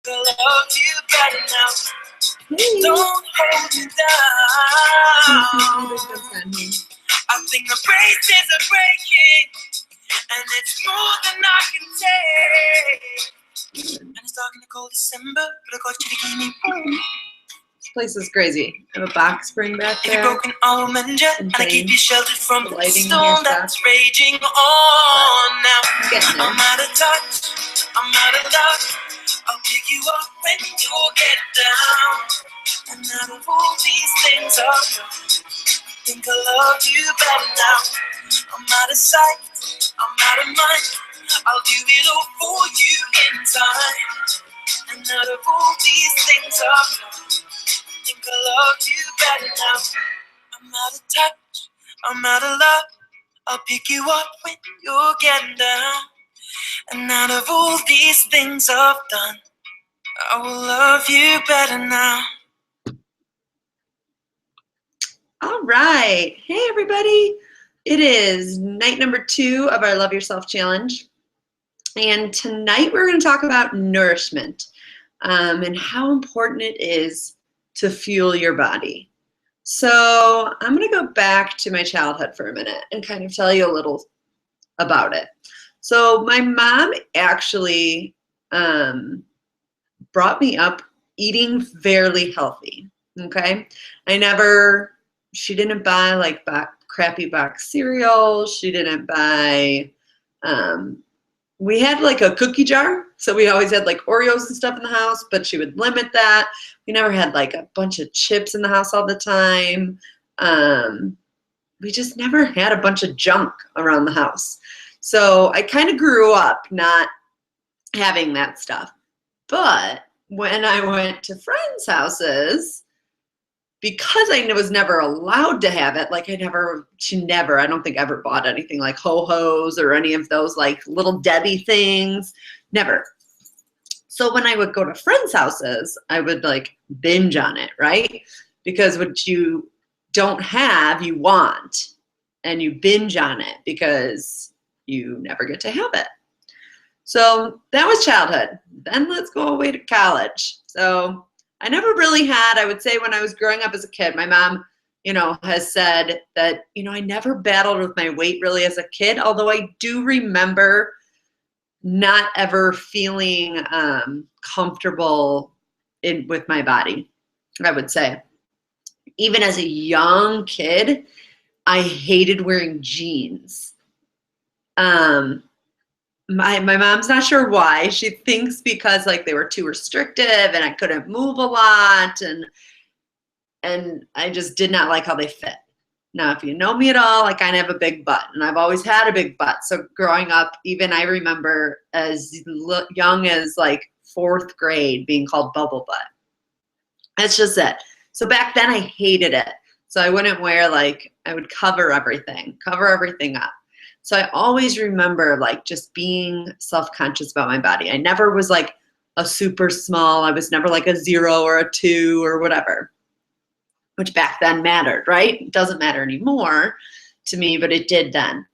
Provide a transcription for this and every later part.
I love you better now. Don't hold me down. I think the braces are breaking, and it's more than I can take. And it's dark in the cold December, but I got you to give me room. This place is crazy. I have a box spring back If there. you're broken, I'll mend you, and I keep you sheltered from the lighting storm that's raging on. Now I'm out of touch, I'm out of luck. I'll pick you up when you get down. And out of all these things I've done, think I love you better now. I'm out of sight, I'm out of mind. I'll do it all for you in time. And out of all these things I've done, think I love you better now. I'm out of touch, I'm out of love. I'll pick you up when you're getting down. And out of all these things I've done, I will love you better now. All right. Hey, everybody. It is night number 2 of our Love Yourself Challenge. And tonight we're going to talk about nourishment and how important it is to fuel your body. So I'm going to go back to my childhood for a minute and kind of tell you a little about it. So my mom actually brought me up eating fairly healthy, okay? She didn't buy like crappy box cereal. She didn't buy, we had like a cookie jar. So we always had like Oreos and stuff in the house, but she would limit that. We never had like a bunch of chips in the house all the time. We just never had a bunch of junk around the house. So I kind of grew up not having that stuff. But when I went to friends' houses, because I was never allowed to have it, like she never, I don't think ever bought anything like Ho-Hos or any of those like Little Debbie things, never. So when I would go to friends' houses, I would like binge on it, right? Because what you don't have, you want, and you binge on it because you never get to have it. So that was childhood. Then let's go away to college. So I never really had, I would say when I was growing up as a kid, my mom, has said that, I never battled with my weight really as a kid, although I do remember not ever feeling comfortable with my body, I would say. Even as a young kid, I hated wearing jeans. My mom's not sure why. She thinks because like they were too restrictive and I couldn't move a lot and I just did not like how they fit. Now, if you know me at all, I kind of have a big butt and I've always had a big butt. So growing up, even I remember as young as like 4th grade being called bubble butt. That's just it. So back then I hated it. So I wouldn't wear I would cover everything up. So I always remember like just being self-conscious about my body. I never was like a super small. I was never like a 0 or a 2 or whatever, which back then mattered, right? It doesn't matter anymore to me, but it did then.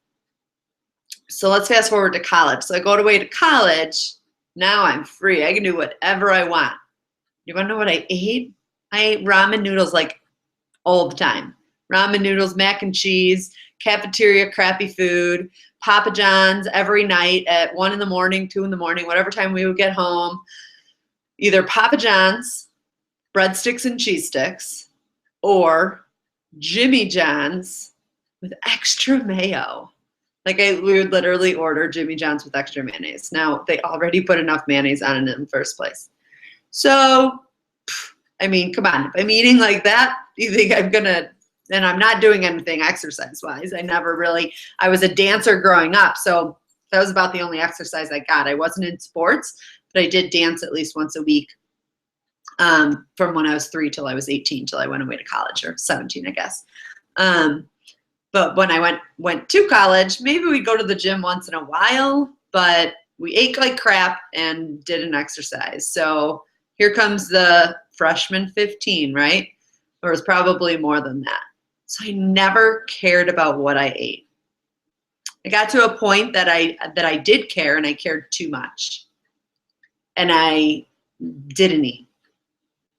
So let's fast forward to college. So I go away to college. Now I'm free. I can do whatever I want. You want to know what I ate? I ate ramen noodles like all the time. Ramen noodles, mac and cheese, cafeteria crappy food, Papa John's every night at 1 in the morning, 2 in the morning, whatever time we would get home. Either Papa John's, breadsticks and cheese sticks, or Jimmy John's with extra mayo. We would literally order Jimmy John's with extra mayonnaise. Now, they already put enough mayonnaise on it in the first place. So, I mean, come on. If I'm eating like that, you think I'm going to, and I'm not doing anything exercise-wise. I was a dancer growing up, so that was about the only exercise I got. I wasn't in sports, but I did dance at least once a week from when I was 3 till I was 18, till I went away to college, or 17, I guess. But when I went to college, maybe we'd go to the gym once in a while, but we ate like crap and didn't exercise. So here comes the freshman 15, right? Or it was probably more than that. So I never cared about what I ate. I got to a point that I did care, and I cared too much. And I didn't eat.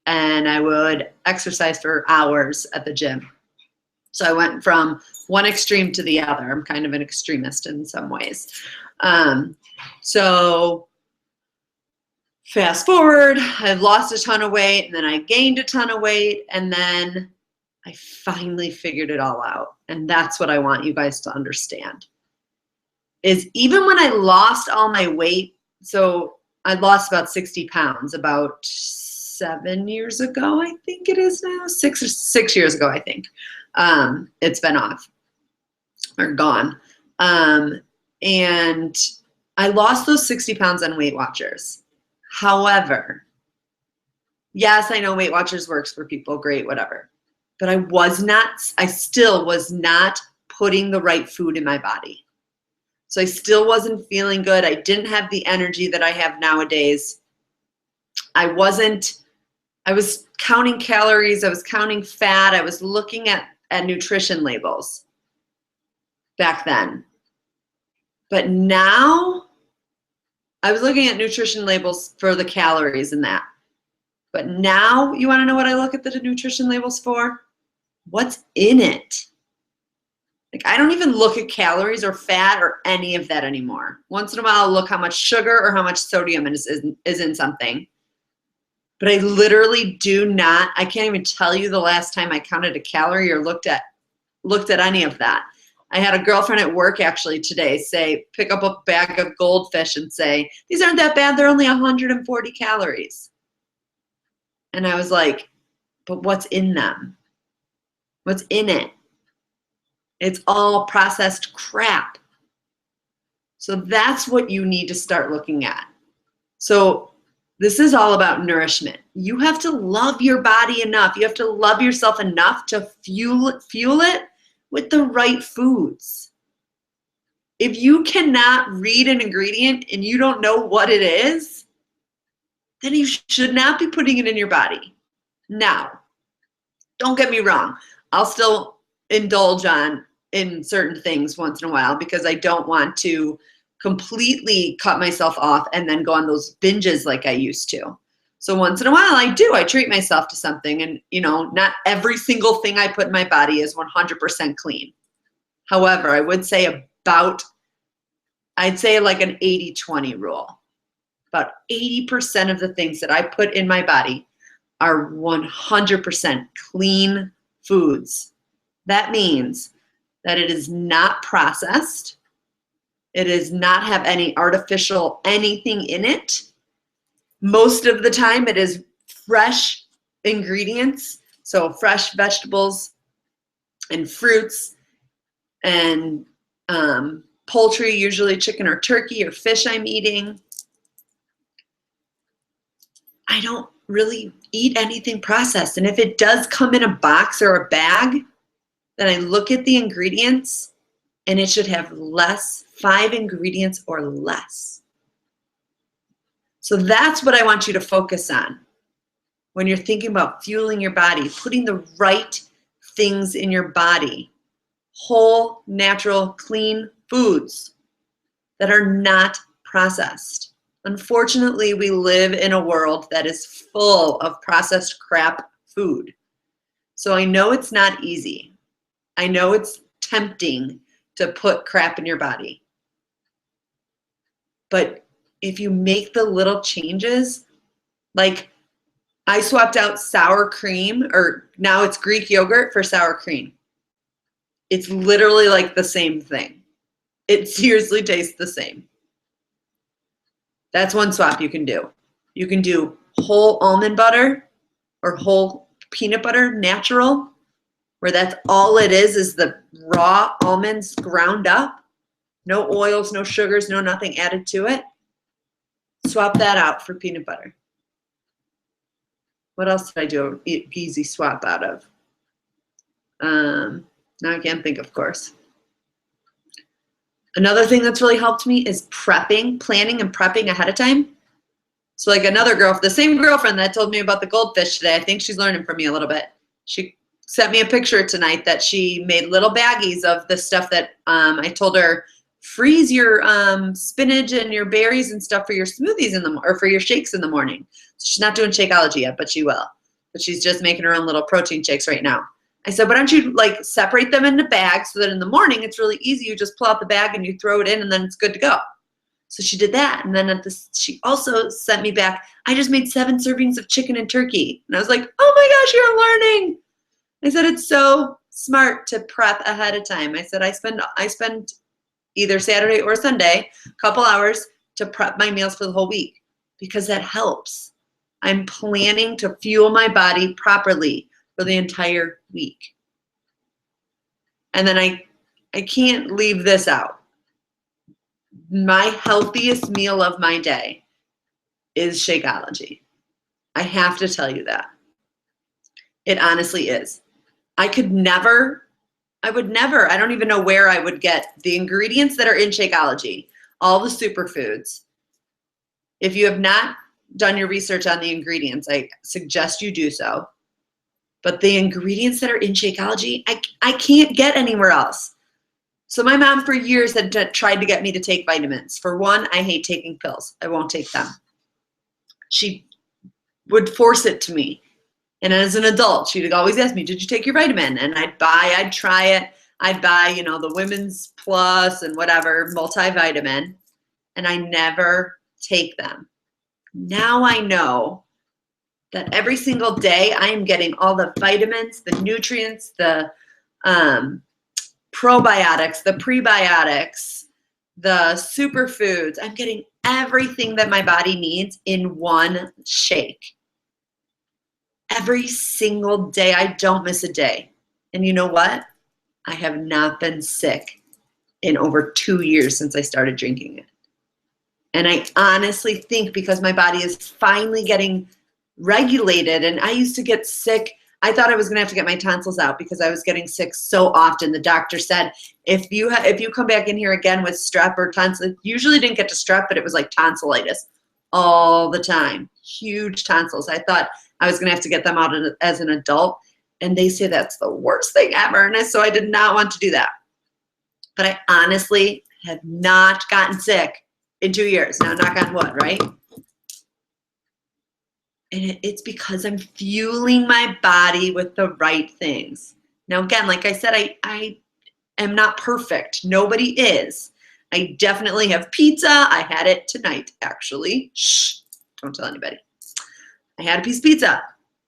And I would exercise for hours at the gym. So I went from one extreme to the other. I'm kind of an extremist in some ways. So fast forward, I've lost a ton of weight, and then I gained a ton of weight, and then I finally figured it all out. And that's what I want you guys to understand. Is even when I lost all my weight, so I lost about 60 pounds about 7 years ago, I think it is now, 6 years ago, I think. It's been off or gone. And I lost those 60 pounds on Weight Watchers. However, yes, I know Weight Watchers works for people, great, whatever. But I still was not putting the right food in my body. So I still wasn't feeling good. I didn't have the energy that I have nowadays. I was counting calories. I was counting fat. I was looking at nutrition labels back then. But now I was looking at nutrition labels for the calories and that. But now you want to know what I look at the nutrition labels for? What's in it? Like, I don't even look at calories or fat or any of that anymore. Once in a while, I'll look how much sugar or how much sodium is in something. But I literally I can't even tell you the last time I counted a calorie or looked at any of that. I had a girlfriend at work actually today pick up a bag of goldfish and say, these aren't that bad, they're only 140 calories. And I was like, but what's in them? What's in it? It's all processed crap. So that's what you need to start looking at. So this is all about nourishment. You have to love your body enough. You have to love yourself enough to fuel it with the right foods. If you cannot read an ingredient and you don't know what it is, then you should not be putting it in your body. Now, don't get me wrong. I'll still indulge in certain things once in a while because I don't want to completely cut myself off and then go on those binges like I used to. So once in a while I treat myself to something, and not every single thing I put in my body is 100% clean. However, I would say I'd say like an 80-20 rule. About 80% of the things that I put in my body are 100% clean foods. That means that it is not processed. It does not have any artificial anything in it. Most of the time it is fresh ingredients, so fresh vegetables and fruits and poultry, usually chicken or turkey or fish I'm eating. I don't really eat anything processed. And if it does come in a box or a bag, then I look at the ingredients and it should have 5 ingredients or less. So that's what I want you to focus on when you're thinking about fueling your body, putting the right things in your body. Whole, natural, clean foods that are not processed. Unfortunately, we live in a world that is full of processed crap food. So I know it's not easy. I know it's tempting to put crap in your body. But if you make the little changes, like I swapped out sour cream, or now it's Greek yogurt for sour cream. It's literally like the same thing. It seriously tastes the same. That's one swap you can do. You can do whole almond butter or whole peanut butter, natural, where that's all it is the raw almonds ground up. No oils, no sugars, no nothing added to it. Swap that out for peanut butter. What else did I do an easy swap out of? Now I can't think, of course. Another thing that's really helped me is planning and prepping ahead of time. So like the same girlfriend that told me about the goldfish today, I think she's learning from me a little bit. She sent me a picture tonight that she made little baggies of the stuff that I told her freeze your spinach and your berries and stuff for your smoothies or for your shakes in the morning. So she's not doing Shakeology yet, but she will. But she's just making her own little protein shakes right now. I said, why don't you like separate them into bags so that in the morning it's really easy. You just pull out the bag and you throw it in and then it's good to go. So she did that. And then she also sent me back, I just made 7 servings of chicken and turkey. And I was like, oh my gosh, you're learning. I said, it's so smart to prep ahead of time. I said, I spend either Saturday or Sunday, a couple hours to prep my meals for the whole week because that helps. I'm planning to fuel my body properly for the entire week. And then I can't leave this out. My healthiest meal of my day is Shakeology. I have to tell you that. It honestly is. I would never, I don't even know where I would get the ingredients that are in Shakeology, all the superfoods. If you have not done your research on the ingredients, I suggest you do so. But the ingredients that are in Shakeology, I can't get anywhere else. So my mom for years had tried to get me to take vitamins. For one, I hate taking pills. I won't take them. She would force it to me. And as an adult, she'd always ask me, did you take your vitamin? And I'd try it. I'd buy, the Women's Plus and whatever, multivitamin. And I never take them. Now I know that every single day I am getting all the vitamins, the nutrients, the probiotics, the prebiotics, the superfoods. I'm getting everything that my body needs in one shake. Every single day, I don't miss a day. And you know what? I have not been sick in over 2 years since I started drinking it. And I honestly think because my body is finally getting regulated, and I used to get sick. I thought I was gonna have to get my tonsils out because I was getting sick so often. The doctor said, if you come back in here again with strep or tonsil, usually didn't get to strep, but it was like tonsillitis all the time, huge tonsils. I thought I was gonna have to get them out as an adult, and they say that's the worst thing ever, and so I did not want to do that. But I honestly have not gotten sick in 2 years. Now, knock on wood, right? And it's because I'm fueling my body with the right things. Now, again, like I said, I am not perfect. Nobody is. I definitely have pizza. I had it tonight, actually. Shh, don't tell anybody. I had a piece of pizza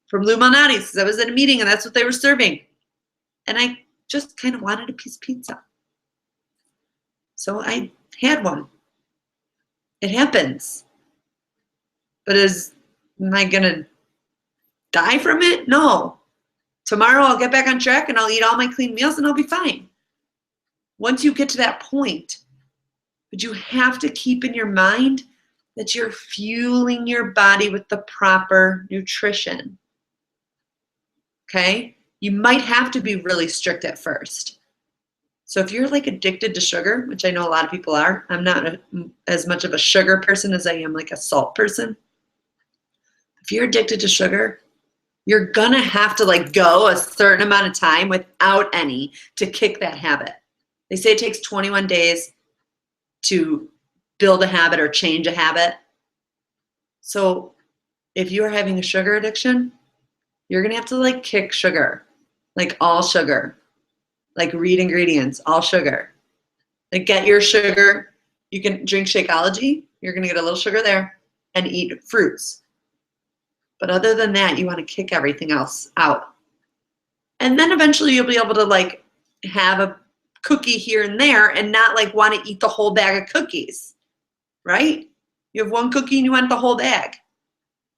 from Lou Malnati's because I was at a meeting and that's what they were serving. And I just kind of wanted a piece of pizza. So I had one. It happens. But am I going to die from it? No. Tomorrow I'll get back on track and I'll eat all my clean meals and I'll be fine. Once you get to that point, but you have to keep in your mind that you're fueling your body with the proper nutrition. Okay? You might have to be really strict at first. So if you're like addicted to sugar, which I know a lot of people are, I'm not as much of a sugar person as I am like a salt person. If you're addicted to sugar, you're gonna have to like go a certain amount of time without any to kick that habit. They say it takes 21 days to build a habit or change a habit. So if you are having a sugar addiction, you're gonna have to like kick sugar, like all sugar, like read ingredients, all sugar. Like get your sugar. You can drink Shakeology. You're gonna get a little sugar there and eat fruits. But other than that, you want to kick everything else out. And then eventually you'll be able to like have a cookie here and there and not like want to eat the whole bag of cookies, right? You have one cookie and you want the whole bag.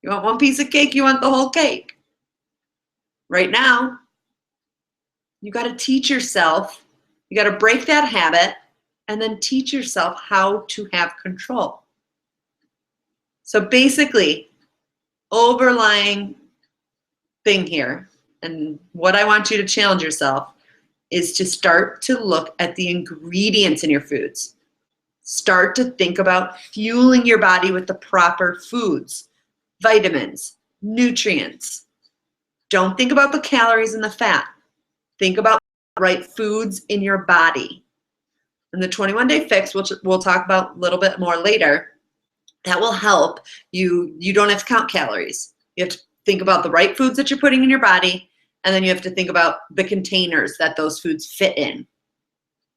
You want one piece of cake, you want the whole cake. Right now, you got to teach yourself, you got to break that habit and then teach yourself how to have control. So basically, overlying thing here, and what I want you to challenge yourself is to start to look at the ingredients in your foods. Start to think about fueling your body with the proper foods, vitamins, nutrients. Don't think about the calories and the fat. Think about the right foods in your body. And the 21-day fix, which we'll talk about a little bit more later, that will help you. You don't have to count calories. You have to think about the right foods that you're putting in your body, and then you have to think about the containers that those foods fit in,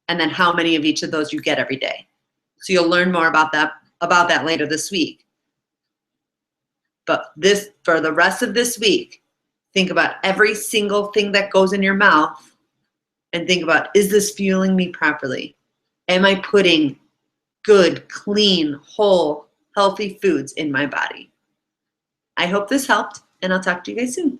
and then how many of each of those you get every day. So you'll learn more about that later this week. But for the rest of this week, think about every single thing that goes in your mouth and think about, is this fueling me properly? Am I putting good, clean, whole, healthy foods in my body? I hope this helped, and I'll talk to you guys soon.